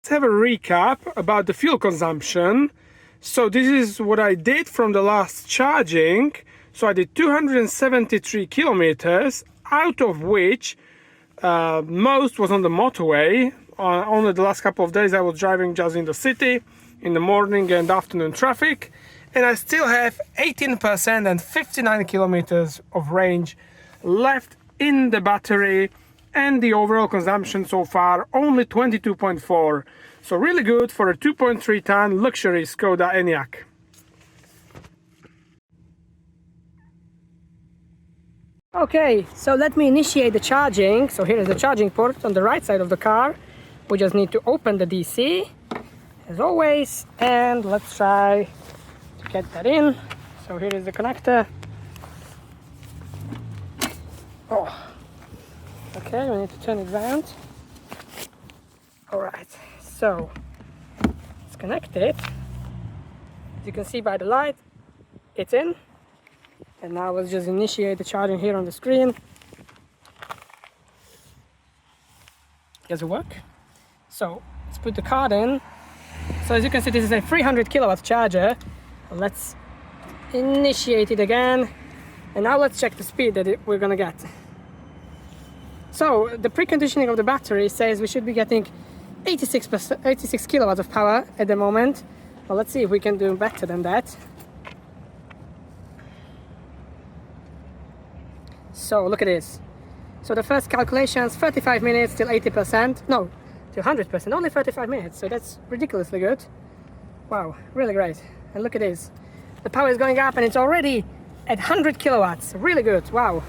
Let's have a recap about the fuel consumption. So this is what I did from the last charging. So I did 273 kilometers, out of which most was on the motorway. Only the last couple of days I was driving just in the city, in the morning and afternoon traffic. And I still have 18% and 59 kilometers of range left in the battery. And the overall consumption so far only 22.4, so really good for a 2.3 ton luxury Skoda Enyaq. Okay, so let me initiate the charging. So here is the charging port on the right side of the car. We just need to open the DC as always, and let's try to get that in. So here is the connector. Oh. Okay, we need to turn it around. Alright, so it's connected. As you can see by the light, it's in. And now let's just initiate the charging here on the screen. Does it work? So let's put the card in. So as you can see, this is a 300 kilowatt charger. Let's initiate it again. And now let's check the speed that we're gonna get. So the preconditioning of the battery says we should be getting 86 kilowatts of power at the moment. Well, let's see if we can do better than that. So look at this. So the first calculations, 35 minutes till 80%. No, to 100%, only 35 minutes. So that's ridiculously good. Wow, really great. And look at this. The power is going up and it's already at 100 kilowatts. Really good, wow.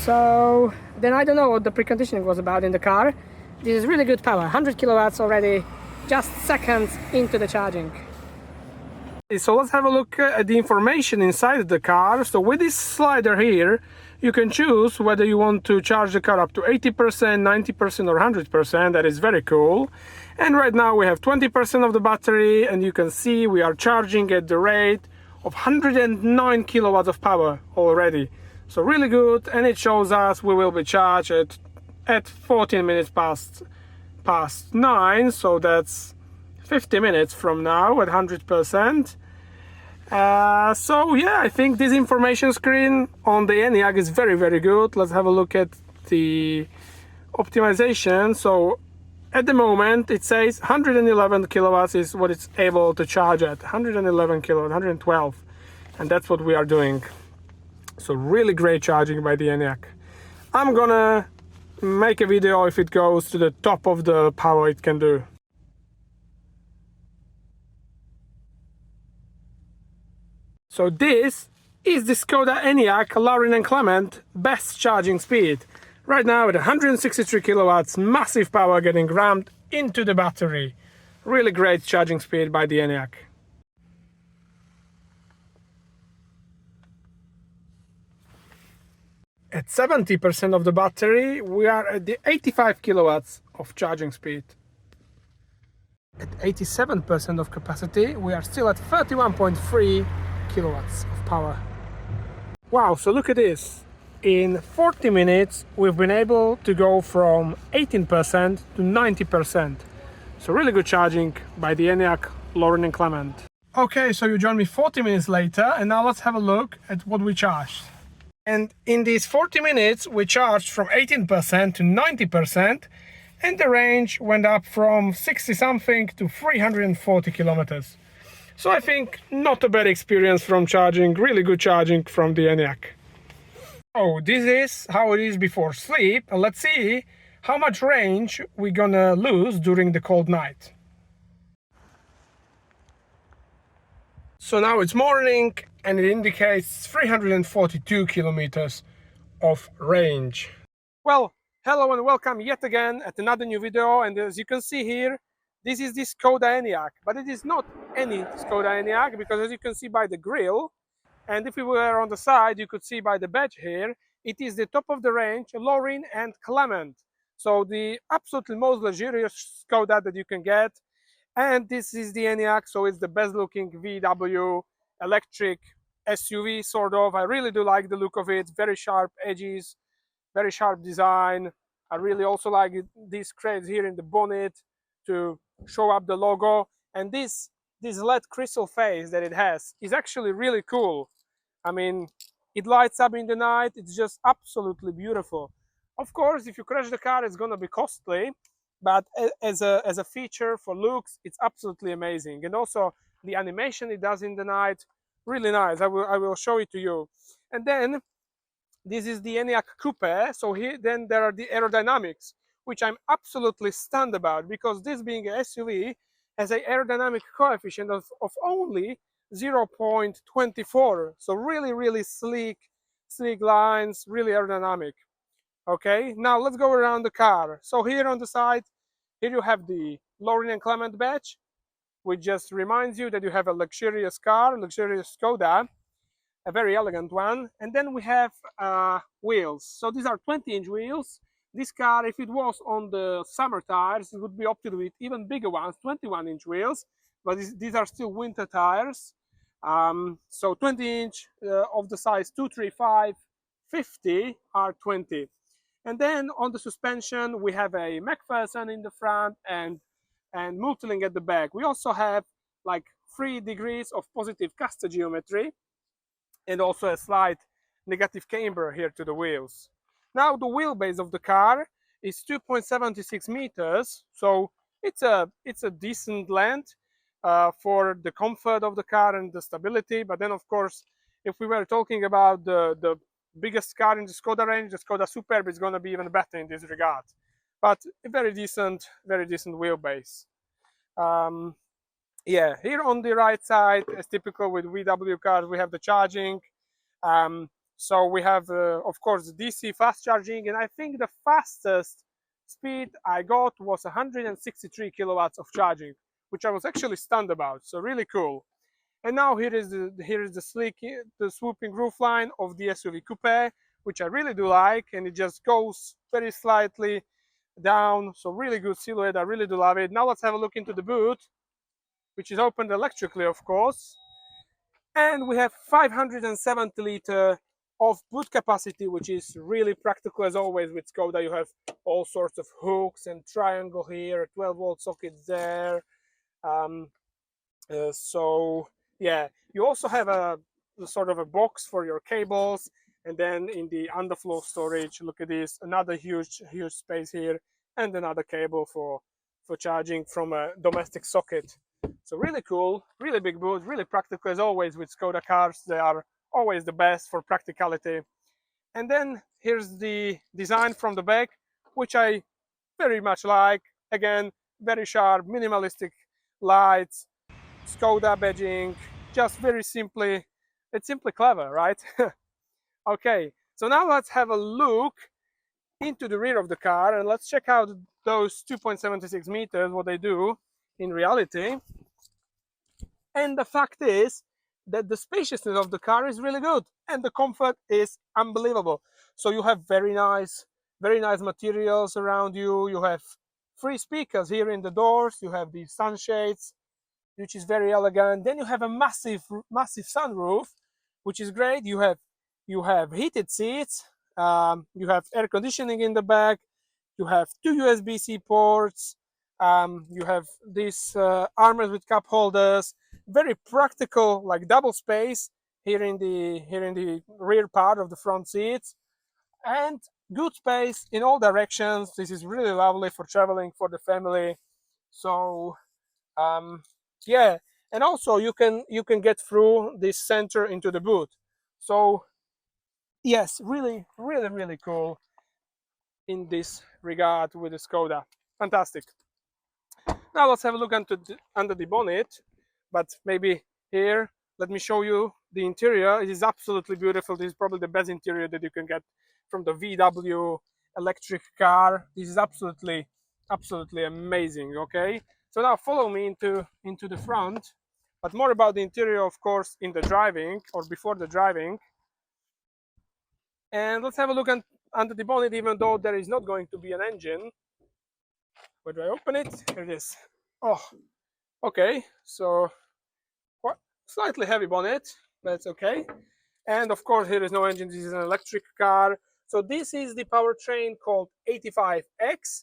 So then I don't know what the preconditioning was about in the car. This is really good power, 100 kilowatts already, just seconds into the charging. So let's have a look at the information inside the car. So with this slider here, you can choose whether you want to charge the car up to 80%, 90% or 100%. That is very cool. And right now we have 20% of the battery, and you can see we are charging at the rate of 109 kilowatts of power already. So really good, and it shows us we will be charged at 14 minutes past 9, so that's 50 minutes from now at 100%. So yeah, I think this information screen on the Enyaq is very, very good. Let's have a look at the optimization. So at the moment it says 111 kilowatts is what it's able to charge at. 111 kilowatts, 112, and that's what we are doing. So really great charging by the Enyaq. I'm gonna make a video if it goes to the top of the power it can do. So this is the Skoda Enyaq Laurin&Klement best charging speed. Right now at 163 kilowatts, massive power getting rammed into the battery. Really great charging speed by the Enyaq. At 70% of the battery, we are at the 85 kilowatts of charging speed. At 87% of capacity, we are still at 31.3 kilowatts of power. Wow, so look at this. In 40 minutes, we've been able to go from 18% to 90%. So really good charging by the Enyaq Laurin&Klement. Okay, so you joined me 40 minutes later, and now let's have a look at what we charged. And in these 40 minutes, we charged from 18% to 90%, and the range went up from 60 something to 340 kilometers. So I think not a bad experience from charging, really good charging from the Enyaq. So this is how it is before sleep, and let's see how much range we're gonna lose during the cold night. So now it's morning, and it indicates 342 kilometers of range. Well, hello and welcome yet again at another new video, and as you can see here, this is the Skoda Enyaq, but it is not any Skoda Enyaq, because as you can see by the grille, and if we were on the side, you could see by the badge here, it is the top of the range Laurin&Klement. So the absolutely most luxurious Skoda that you can get. And this is the Enyaq, so it's the best looking VW electric SUV sort of. I really do like the look of it. Very sharp edges, very sharp design. I really also like these crates here in the bonnet to show up the logo. And this LED crystal face that it has is actually really cool. I mean, it lights up in the night. It's just absolutely beautiful. Of course, if you crash the car, it's gonna be costly, but as a feature for looks, it's absolutely amazing. And also the animation it does in the night, really nice. I will show it to you. And then this is the Enyaq Coupe. So here then there are the aerodynamics, which I'm absolutely stunned about, because this being an SUV has an aerodynamic coefficient of only 0.24. So really sleek lines, really aerodynamic. Okay, now let's go around the car. So here on the side, here you have the Laurin&Klement badge, which just reminds you that you have a luxurious car, luxurious Skoda, a very elegant one. And then we have wheels. So these are 20-inch wheels. This car, if it was on the summer tires, it would be opted with even bigger ones, 21-inch wheels, but these are still winter tires. So 20-inch of the size 235, 50 are 20. And then on the suspension, we have a McPherson in the front and multilink at the back. We also have like 3 degrees of positive caster geometry and also a slight negative camber here to the wheels. Now the wheelbase of the car is 2.76 meters, so it's a decent length for the comfort of the car and the stability. But then, of course, if we were talking about the biggest car in the Skoda range, the Skoda Superb, is going to be even better in this regard. But a very decent wheelbase. Yeah, here on the right side, as typical with VW cars, we have the charging. So we have, of course, DC fast charging, and I think the fastest speed I got was 163 kilowatts of charging, which I was actually stunned about. So really cool. And now here is the sleek, the swooping roofline of the SUV coupe, which I really do like, and it just goes very slightly down. So really good silhouette. I really do love it. Now let's have a look into the boot, which is opened electrically, of course. And we have 570 liter of boot capacity, which is really practical as always with Skoda. You have all sorts of hooks and triangle here, 12-volt sockets there. So yeah, you also have a sort of a box for your cables, and then in the underfloor storage, look at this, another huge space here, and another cable for charging from a domestic socket. So really cool, really big boot, really practical as always with Skoda cars. They are always the best for practicality. And then here's the design from the back, which I very much like. Again, very sharp, minimalistic lights, Skoda badging, just very simply, it's simply clever, right? Okay, so now let's have a look into the rear of the car and let's check out those 2.76 meters, what they do in reality. And the fact is that the spaciousness of the car is really good and the comfort is unbelievable. So you have very nice materials around you. You have 3 speakers here in the doors. You have the sunshades, which is very elegant. Then you have a massive sunroof, which is great. You have heated seats. You have air conditioning in the back. You have 2 USB-C ports. You have these armors with cup holders. Very practical, like double space here in the rear part of the front seats, and good space in all directions. This is really lovely for traveling for the family. So yeah, and also you can get through this center into the boot. So yes, really cool in this regard with the Skoda. Fantastic. Now let's have a look under the bonnet, but maybe here, let me show you the interior. It is absolutely beautiful. This is probably the best interior that you can get from the VW electric car. This is absolutely amazing. Okay, so now follow me into the front, but more about the interior, of course, in the driving or before the driving. And let's have a look under the bonnet, even though there is not going to be an engine. Where do I open it? Here it is. Oh, okay. So slightly heavy bonnet. That's okay. And of course, here is no engine. This is an electric car. So this is the powertrain called 85X.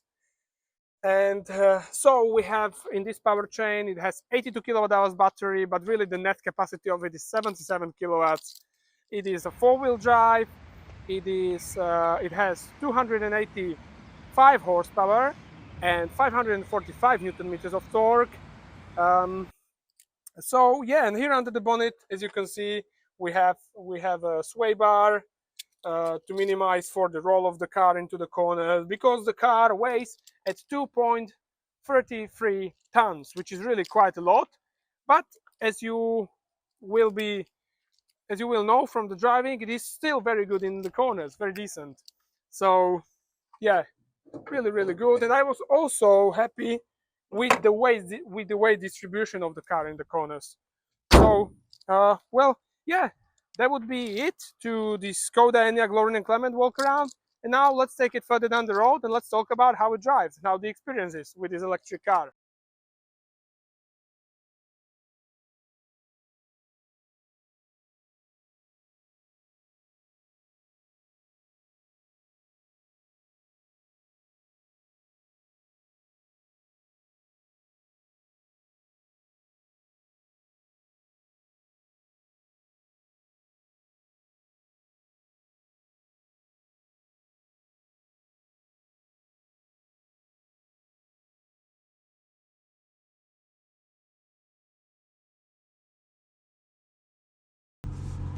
And so we have in this powertrain, it has 82 kilowatt hours battery, but really the net capacity of it is 77 kilowatts. It is a four-wheel drive. It has 285 horsepower and 545 newton meters of torque. So yeah, and here under the bonnet, as you can see, we have a sway bar to minimize for the roll of the car into the corners, because the car weighs at 2.33 tons, which is really quite a lot. But as you will know from the driving, it is still very good in the corners, very decent. So yeah, really good. And I was also happy with the weight distribution of the car in the corners. So well, yeah, that would be it to the Skoda Enyaq Laurin&Klement walk around. And now let's take it further down the road and let's talk about how it drives and how the experience is with this electric car.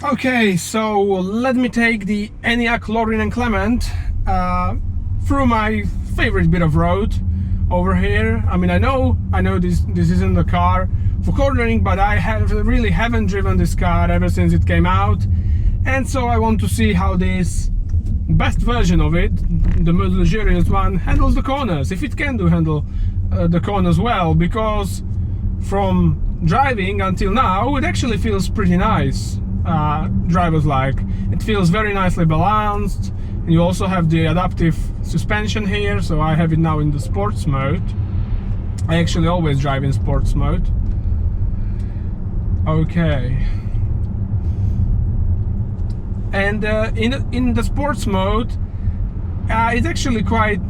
Okay, so let me take the Enyaq Laurin&Klement through my favorite bit of road over here. I mean, I know this isn't the car for cornering, but I really haven't driven this car ever since it came out, and so I want to see how this best version of it, the most luxurious one, handles the corners, if it can handle the corners well, because from driving until now it actually feels pretty nice. Drivers like it feels very nicely balanced, and you also have the adaptive suspension here, so I have it now in the sports mode. I actually always drive in sports mode. Okay, and in the sports mode it's actually quite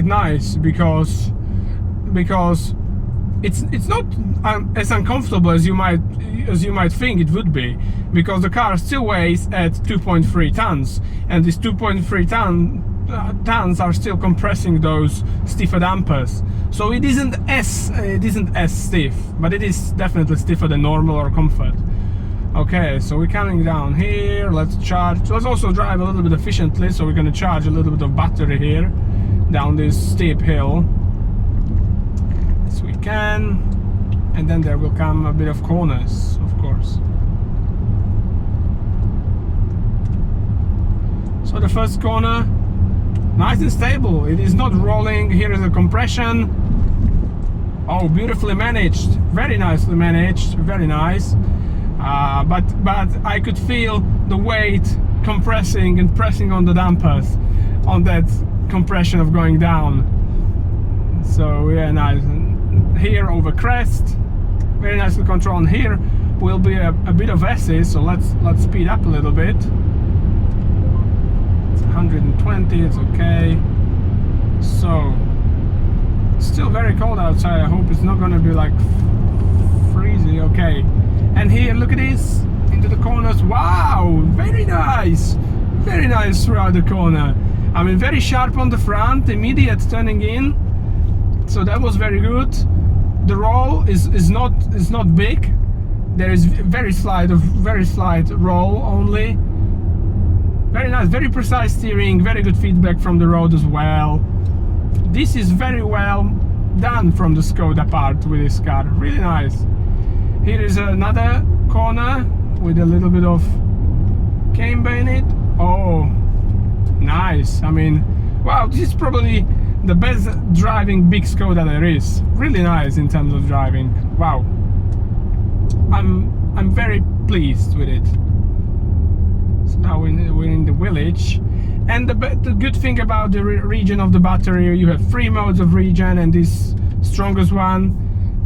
nice, because it's not as uncomfortable as you might think it would be, because the car still weighs at 2.3 tons, and these 2.3 tons are still compressing those stiffer dampers. So it isn't as stiff, but it is definitely stiffer than normal or comfort. Okay, so we're coming down here. Let's also drive a little bit efficiently, so we're going to charge a little bit of battery here down this steep hill. We can, and then there will come a bit of corners, of course. So the first corner, nice and stable. It is not rolling. Here is a compression. Oh, beautifully managed, very nicely managed, very nice. But I could feel the weight compressing and pressing on the dampers on that compression of going down. So yeah, nice. Here over crest, very nicely controlled. Here will be a bit of S, so let's speed up a little bit. It's 120, it's okay. So it's still very cold outside. I hope it's not going to be like freezing. Okay, and here, look at this, into the corners. Wow, very nice throughout the corner. I mean, very sharp on the front, immediate turning in, so that was very good. The roll is not big. There is very slight roll only. Very nice, very precise steering, very good feedback from the road as well. This is very well done from the Skoda part with this car, really nice. Here is another corner with a little bit of camber in it. Oh, nice. I mean, wow, this is probably the best driving big Skoda there is. Really nice in terms of driving. Wow, I'm very pleased with it. So now we're in the village, and the good thing about the regen of the battery, you have 3 modes of regen, and this strongest one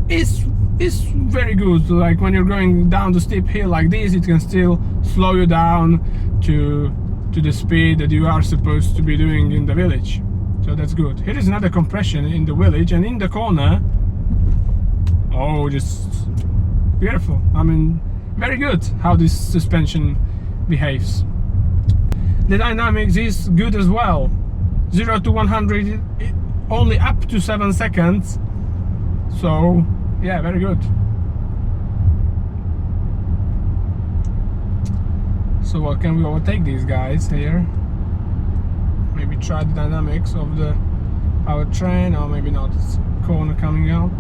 is very good. Like when you're going down the steep hill like this, it can still slow you down to the speed that you are supposed to be doing in the village. So that's good. Here is another compression in the village, and in the corner, oh, just beautiful. I mean, very good how this suspension behaves. The dynamics is good as well. 0 to 100 only up to 7 seconds. So yeah, very good. So what, can we overtake these guys here? Maybe try the dynamics of the powertrain, or maybe not. It's a corner coming up.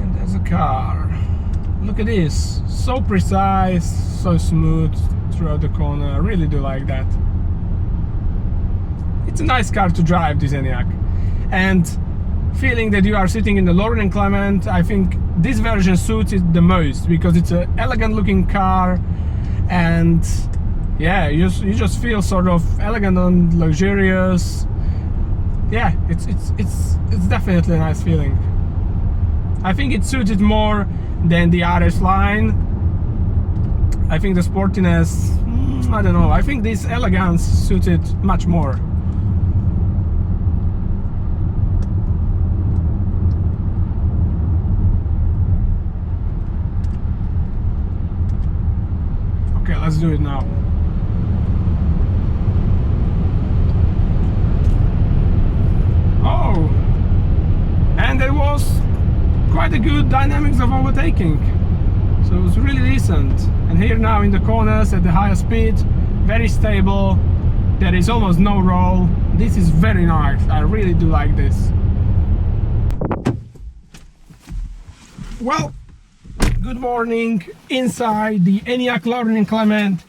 And there's a car. Look at this. So precise, so smooth throughout the corner. I really do like that. It's a nice car to drive, this Enyaq. And feeling that you are sitting in the Laurin&Klement, I think this version suits it the most, because it's an elegant looking car, and yeah, you just feel sort of elegant and luxurious. Yeah, it's definitely a nice feeling. I think it suits it more than the RS line. I think the sportiness, I don't know, I think this elegance suits it much more. Okay, let's do it now. Oh, and there was quite a good dynamics of overtaking, so it was really decent. And here now in the corners at the higher speed, very stable, there is almost no roll. This is very nice, I really do like this. Well, good morning inside the Enyaq Laurin&Klement,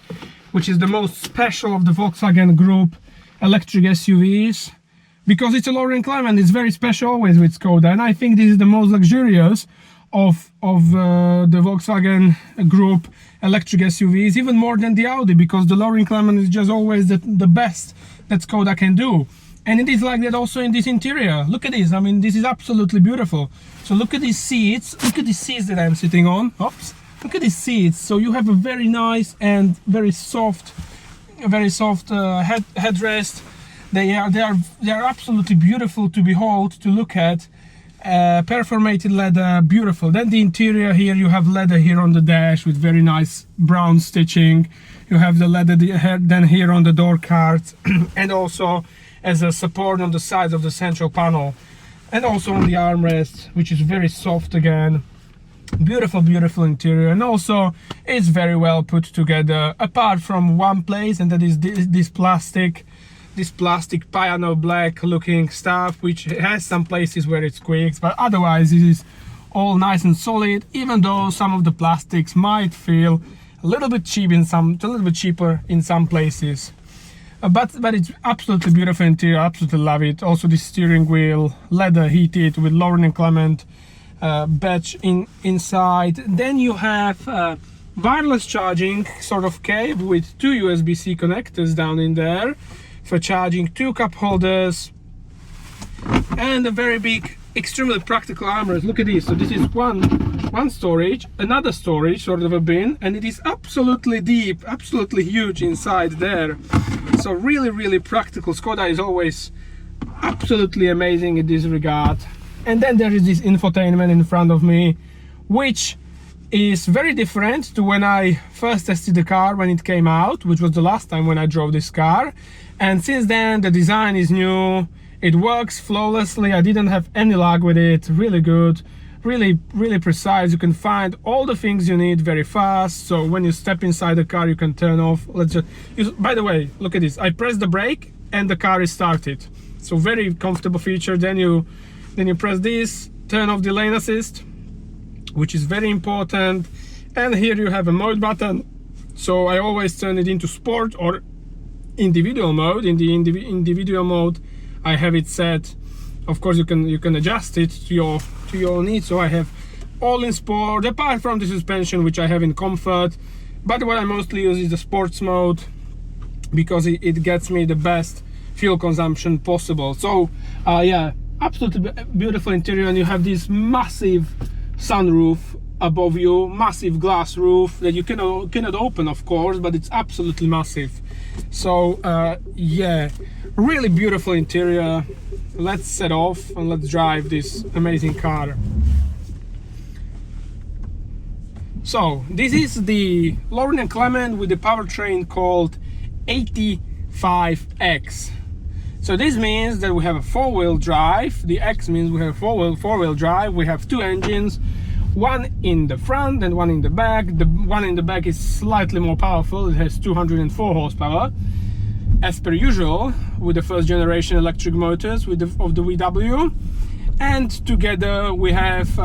which is the most special of the Volkswagen Group electric SUVs. Because it's a Laurin&Klement, it's very special always with Skoda, and I think this is the most luxurious of the Volkswagen Group electric SUVs, even more than the Audi, because the Laurin&Klement is just always the best that Skoda can do. And it is like that also in this interior. Look at this, I mean, this is absolutely beautiful. So look at these seats, that I'm sitting on. Oops, look at these seats. So you have a very nice and very soft headrest. They are absolutely beautiful to behold, to look at. Perforated leather, beautiful. Then the interior here, you have leather here on the dash with very nice brown stitching. You have the leather then here on the door cards, and also as a support on the sides of the central panel, and also on the armrest, which is very soft again. Beautiful, beautiful interior, and also it's very well put together, apart from one place, and that is this plastic piano black looking stuff, which has some places where it squeaks, but otherwise it is all nice and solid, even though some of the plastics might feel a little bit cheap cheaper in some places. But it's absolutely beautiful interior, absolutely love it. Also the steering wheel, leather heated with Laurin&Klement badge inside. Then you have wireless charging sort of cable with 2 USB-C connectors down in there for charging, 2 cup holders, and a very big, extremely practical armrest. Look at this. So this is one storage, another storage, sort of a bin, and it is absolutely deep, absolutely huge inside there. So really, really practical. Skoda is always absolutely amazing in this regard. And then there is this infotainment in front of me, which is very different to when I first tested the car when it came out, which was the last time when I drove this car. And since then the design is new, it works flawlessly, I didn't have any lag with it, really good, really precise. You can find all the things you need very fast, so when you step inside the car you can turn off. By the way, look at this, I press the brake and the car is started, so very comfortable feature. Then you press this, turn off the lane assist, which is very important. And here you have a mode button, so I always turn it into sport or individual mode. In the individual mode I have it set, of course you can adjust it to your needs. So I have all in sport, apart from the suspension, which I have in comfort, but what I mostly use is the sports mode, because it gets me the best fuel consumption possible. So yeah, absolutely beautiful interior. And you have this massive sunroof above you, massive glass roof that you cannot open, of course, but it's absolutely massive. So yeah, really beautiful interior. Let's set off and let's drive this amazing car. So this is the Laurin&Klement with the powertrain called 85X. So this means that we have a four-wheel drive. The X means we have four-wheel drive. We have two engines, one in the front and one in the back. The one in the back is slightly more powerful. It has 204 horsepower, as per usual with the first generation electric motors of the VW. And together we have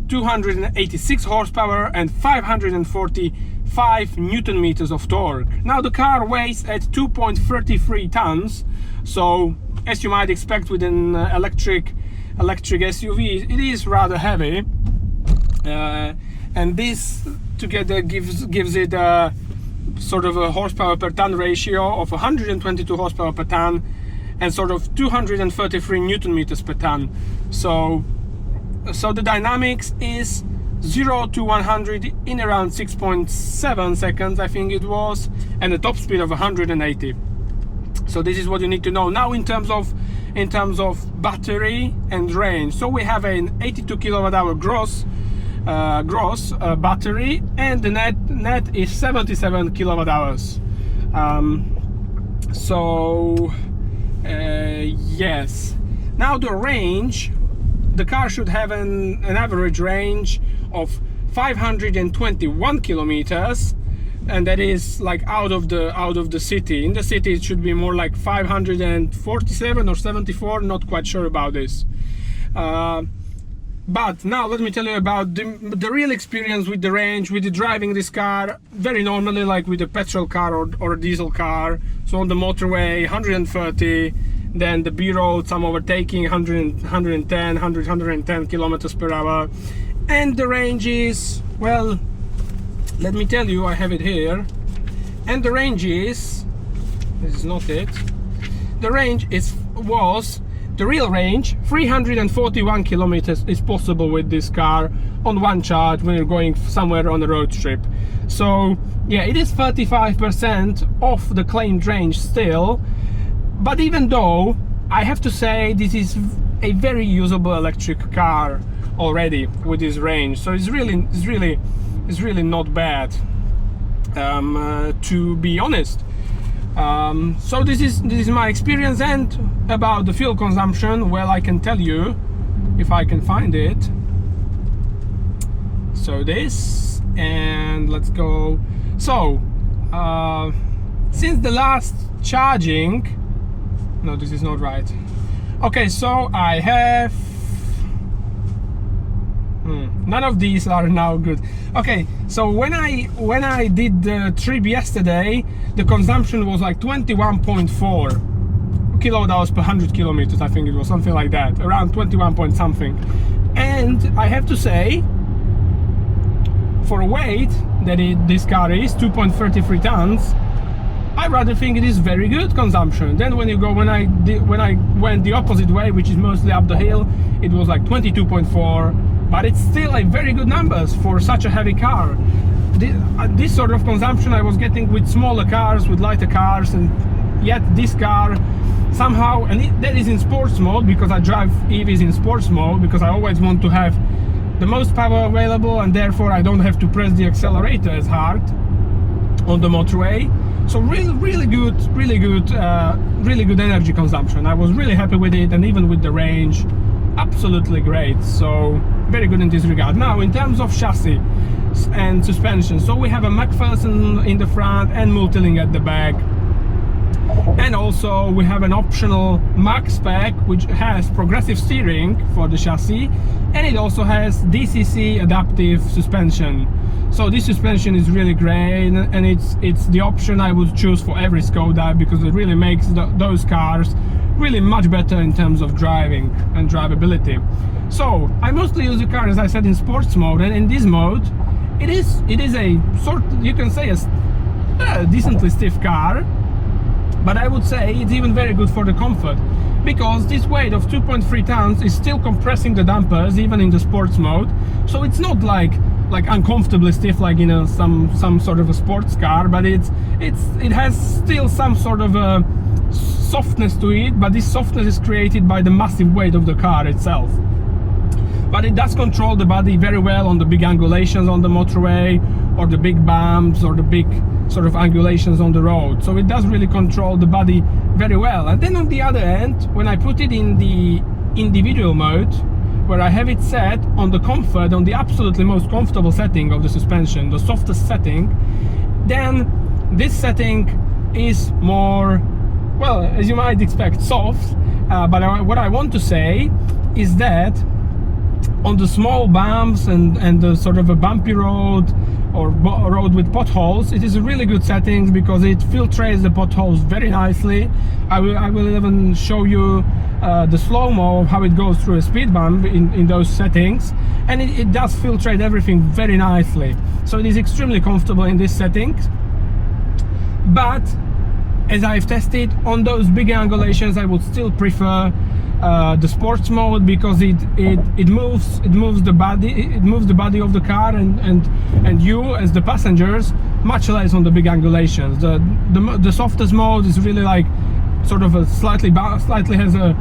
286 horsepower and 545 Newton meters of torque. Now the car weighs at 2.33 tons. So, as you might expect with an electric SUV, it is rather heavy, and this together gives it a sort of a horsepower per ton ratio of 122 horsepower per ton and sort of 233 Newton meters per ton. So the dynamics is 0 to 100 in around 6.7 seconds, I think it was, and a top speed of 180. So this is what you need to know. Now in terms of battery and range, so we have an 82 kilowatt hour gross battery, and the net is 77 kilowatt hours. Yes. Now the range, the car should have an average range of 521 kilometers. And that is like out of the city. In the city it should be more like 547 or 74, not quite sure about this. But now let me tell you about the real experience with the range, with the driving this car very normally, like with a petrol car or a diesel car. So on the motorway 130, then the B roads I'm overtaking 110 kilometers per hour, and the range is, well, let me tell you, I have it here, and the range is, this is not it, the range was the real range 341 kilometers is possible with this car on one charge when you're going somewhere on a road trip. So yeah, it is 35% of the claimed range still, but even though I have to say this is a very usable electric car already with this range, so it's really not bad, to be honest. So this is my experience. And about the fuel consumption, well, I can tell you if I can find it. So this, and let's go. So since the last charging, no, this is not right. Okay, so I have none of these are now good. Okay, so when I did the trip yesterday, the consumption was like 21.4 kilowatt hours per 100 kilometers. I think it was something like that, around 21 point something. And I have to say, for a weight that this car is 2.33 tons, I rather think it is very good consumption. Then when I went the opposite way, which is mostly up the hill, it was like 22.4. But it's still a very good numbers for such a heavy car. This sort of consumption I was getting with smaller cars, with lighter cars, and yet this car somehow, and that is in sports mode, because I drive EVs in sports mode, because I always want to have the most power available, and therefore I don't have to press the accelerator as hard on the motorway. So really good energy consumption. I was really happy with it, and even with the range, absolutely great. So very good in this regard. Now in terms of chassis and suspension, so we have a McPherson in the front and multi-link at the back, and also we have an optional Max pack which has progressive steering for the chassis, and it also has DCC adaptive suspension. So this suspension is really great, and it's the option I would choose for every Skoda, because it really makes those cars really much better in terms of driving and drivability. So I mostly use the car, as I said, in sports mode, and in this mode it is a sort, you can say, a decently stiff car, but I would say it's even very good for the comfort, because this weight of 2.3 tons is still compressing the dampers even in the sports mode. So it's not like like uncomfortably stiff, like in a some sort of a sports car, but it has still some sort of a softness to it, but this softness is created by the massive weight of the car itself. But it does control the body very well on the big angulations on the motorway, or the big bumps, or the big sort of angulations on the road. So it does really control the body very well. And then on the other end, when I put it in the individual mode, where I have it set on the comfort, on the absolutely most comfortable setting of the suspension, the softest setting, then this setting is more, well, as you might expect, soft. But what I want to say is that on the small bumps and the sort of a bumpy road, or road with potholes, it is a really good setting because it filtrates the potholes very nicely. I will even show you the slow-mo of how it goes through a speed bump in those settings, and it does filtrate everything very nicely. So it is extremely comfortable in this setting. But as I've tested on those big angulations, I would still prefer the sports mode, because it moves the body of the car and you as the passengers much less on the big angulations. The softest mode is really like sort of a slightly has a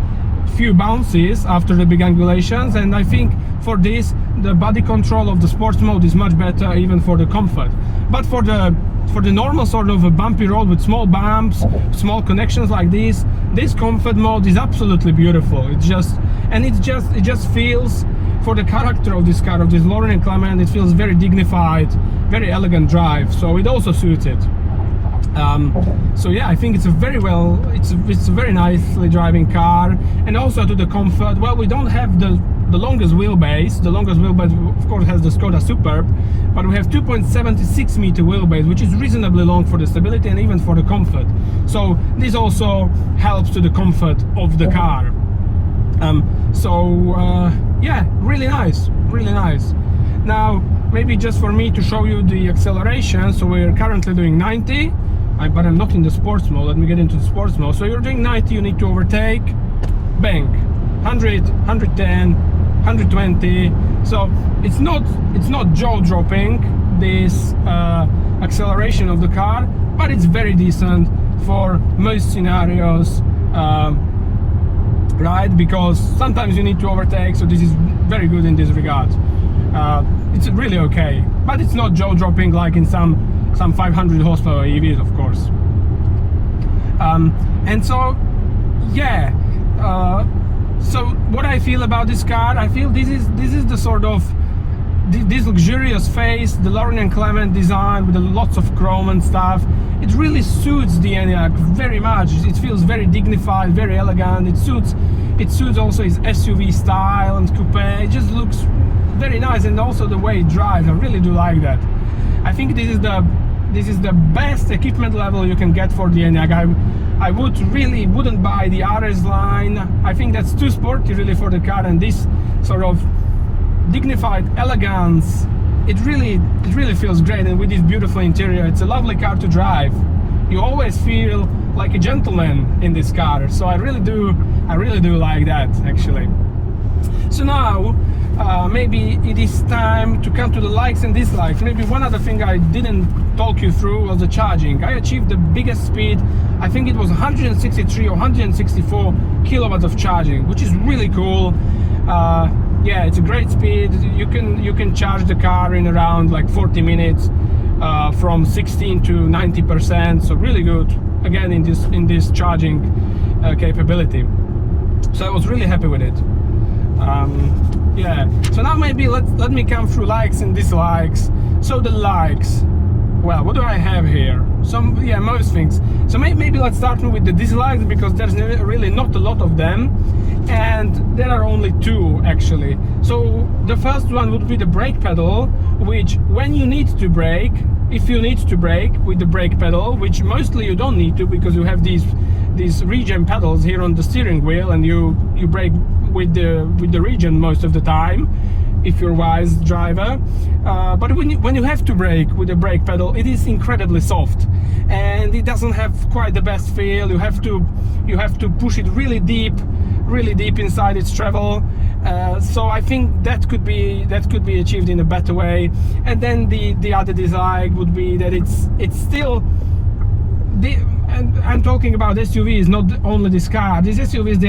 few bounces after the big angulations, and I think for this the body control of the sports mode is much better even for the comfort. But for the normal sort of a bumpy road with small bumps, small connections like this comfort mode is absolutely beautiful. It just feels, for the character of this car, of this Laurin&Klement, it feels very dignified, very elegant drive. So it also suits it. So yeah, I think it's a very nicely driving car. And also to the comfort, well, we don't have the longest wheelbase. The longest wheelbase, of course, has the Skoda Superb, but we have 2.76 meter wheelbase, which is reasonably long for the stability and even for the comfort. So this also helps to the comfort of the car. Yeah, really nice, really nice. Now, maybe just for me to show you the acceleration. So we're currently doing 90, but I'm not in the sports mode. Let me get into the sports mode. So you're doing 90, you need to overtake, bang, 100, 110, 120. So it's not jaw-dropping, this acceleration of the car, but it's very decent for most scenarios, right? Because sometimes you need to overtake, so this is very good in this regard. It's really okay, but it's not jaw-dropping like in some 500 horsepower EVs, of course. And so yeah, so what I feel about this car, I feel this is the sort of this luxurious face, the Laurin&Klement design with lots of chrome and stuff. It really suits the Enyaq very much. It feels very dignified, very elegant. It suits also his SUV style and coupe. It just looks very nice, and also the way it drives, I really do like that. I think this is the best equipment level you can get for the Enyaq. I wouldn't buy the RS line. I think that's too sporty really for the car, and this sort of dignified elegance, it really feels great. And with this beautiful interior, it's a lovely car to drive. You always feel like a gentleman in this car, so I really do like that, actually. So now maybe it is time to come to the likes and dislikes. Maybe one other thing I didn't talk you through was the charging. I achieved the biggest speed, I think it was 163 or 164 kilowatts of charging, which is really cool. Yeah, it's a great speed. You can charge the car in around like 40 minutes, from 16 to 90%. So really good, again, in this charging capability. So I was really happy with it. Yeah, so now maybe let me come through likes and dislikes. So the likes, well, what do I have here? Yeah, most things. So maybe let's start with the dislikes, because there's really not a lot of them, and there are only two actually. So the first one would be the brake pedal, which when you need to brake, if you need to brake with the brake pedal, which mostly you don't need to, because you have these regen pedals here on the steering wheel, and you brake with the regen most of the time, if you're a wise driver. But when you have to brake with the brake pedal, it is incredibly soft, and it doesn't have quite the best feel. You have to push it really deep inside its travel, So I think that could be achieved in a better way. And then the other dislike would be that it's still and I'm talking about SUVs, not only this car. These SUVs,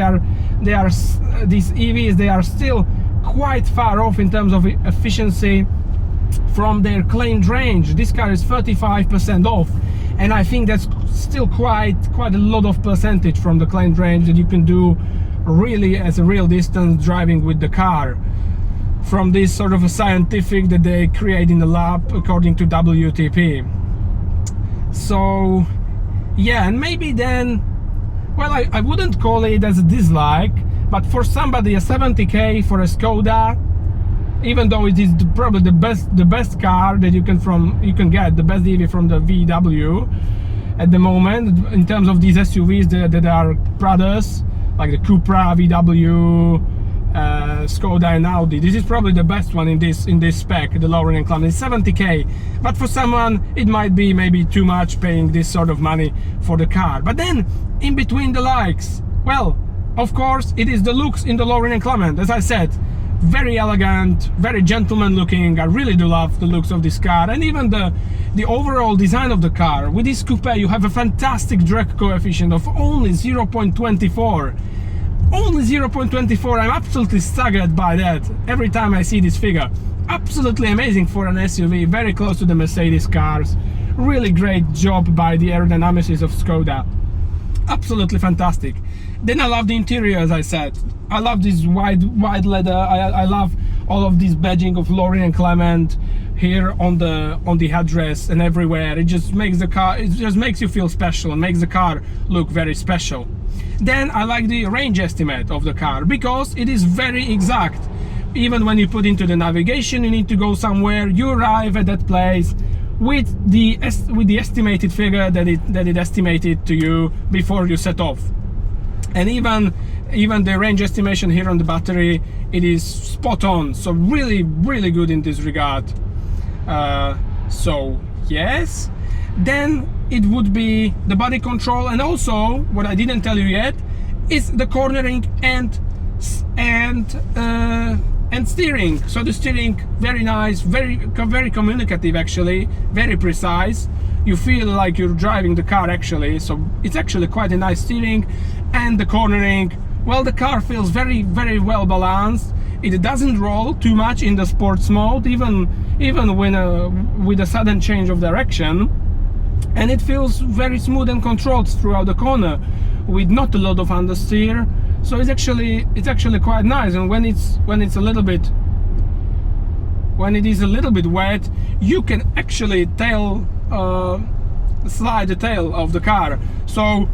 these EVs, they are still quite far off in terms of efficiency from their claimed range. This car is 35% off, and I think that's still quite a lot of percentage from the claimed range that you can do really as a real distance driving with the car, from this sort of a scientific that they create in the lab according to WTP. So yeah, and maybe then, well, I wouldn't call it as a dislike, but for somebody, a 70k for a Skoda, even though it is probably the best car that you can get, the best EV from the VW at the moment in terms of these SUVs that are brothers, like the Cupra, VW, Skoda and Audi. This is probably the best one in this spec, the Laurin&Klement. It's 70k, but for someone it might be maybe too much paying this sort of money for the car. But then in between the likes, well, of course it is the looks in the Laurin&Klement. As I said, very elegant, very gentleman looking. I really do love the looks of this car, and even the overall design of the car. With this coupe you have a fantastic drag coefficient of only 0.24. Only 0.24. I'm absolutely staggered by that every time I see this figure. Absolutely amazing for an SUV, very close to the Mercedes cars. Really great job by the aerodynamicists of Skoda. Absolutely fantastic. Then I love the interior, as I said. I love this wide leather. I love all of this badging of Laurin&Klement here on the headrest and everywhere. It just makes the car, it just makes you feel special and makes the car look very special. Then I like the range estimate of the car, because it is very exact. Even when you put into the navigation, you need to go somewhere, you arrive at that place with the estimated figure that it estimated to you before you set off. And even the range estimation here on the battery, it is spot on. So really good in this regard. So yes, then it would be the body control, and also what I didn't tell you yet is the cornering and steering. So the steering, very nice, very communicative, actually, very precise. You feel like you're driving the car actually, so it's actually quite a nice steering. And the cornering, well, the car feels very well balanced. It doesn't roll too much in the sports mode, even when with a sudden change of direction, and it feels very smooth and controlled throughout the corner with not a lot of understeer. So it's actually quite nice. And when it is a little bit wet, you can actually slide the tail of the car. So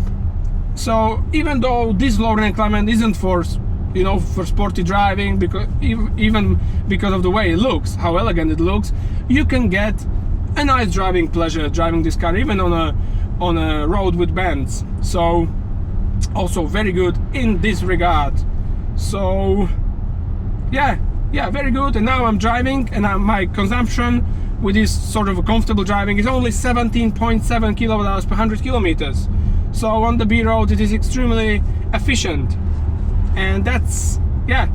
even though this Laurin&Klement isn't for sporty driving, even because of the way it looks, how elegant it looks, you can get a nice driving pleasure driving this car, even on a road with bends. So also very good in this regard. So yeah, very good. And now I'm driving, and my consumption with this sort of a comfortable driving is only 17.7 kilowatt-hours per 100 kilometers. So on the B road it is extremely efficient. And that's, yeah,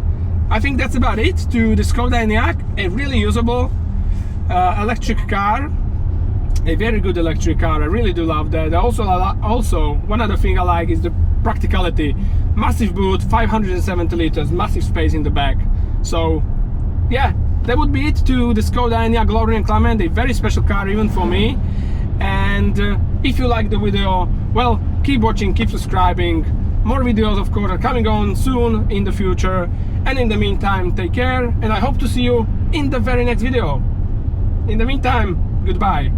I think that's about it to the Skoda Enyaq. A really usable electric car, a very good electric car. I really do love that. Also one other thing I like is the practicality. Massive boot, 570 liters, massive space in the back. So yeah, that would be it to the Skoda Enyaq Laurin&Klement, a very special car even for me. And if you like the video, well, keep watching, keep subscribing. More videos, of course, are coming on soon in the future. And in the meantime, take care, and I hope to see you in the very next video. In the meantime, goodbye.